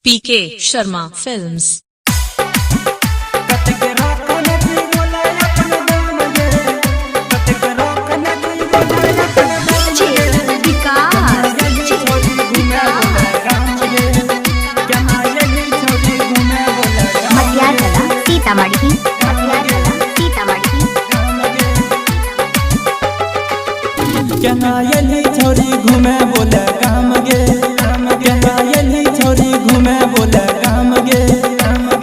पीके Sharma films. केनायली छोरी घूमे बोले गाम गे, केनायली छोरी घूमे बोले गाम गे,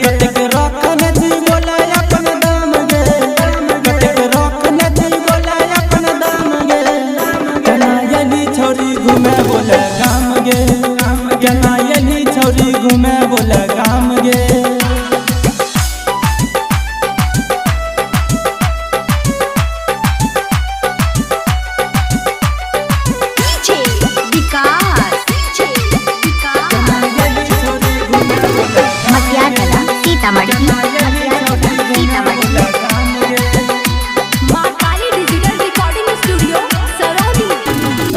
कतेक रखने जी बोले अपन दाम गे, कतेक रखने जी बोले अपन दाम गे, केनायली छोरी घूमे बोले गाम गे, केनायली छोरी घूमे बोले गाम गे।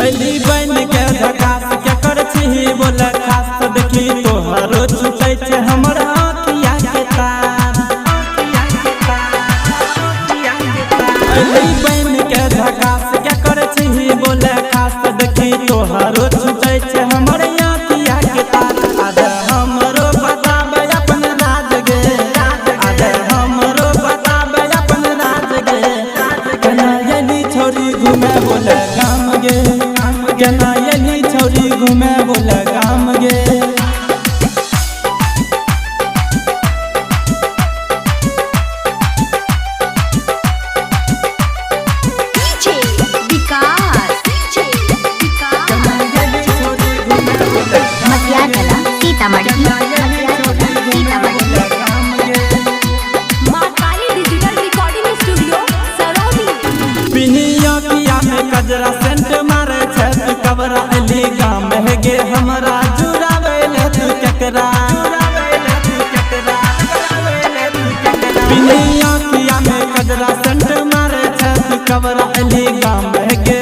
अली बन के झकास के कर छी बोला खास तो देखी तोहरो छुटै छै हमर आँखिया के तार। अली बन के झकास के कर छी बोला खास तो देखी तोहरो छुटै छै हमर आँखिया के तार। आज हमरो बताबे अपन राज गे, आज हमरो बताबे अपन राज गे, केनायली छोरी घूमे बोले गाम गे, केनायली छोरी घूमे बोले गाम गे। कजरा सेंट मारे छै कबरा अली गाम है गे हमरा जुड़ावे ले तू केकरा, बिनिया किया में कजरा सेंट मारे छै कबरा अली गाम है गे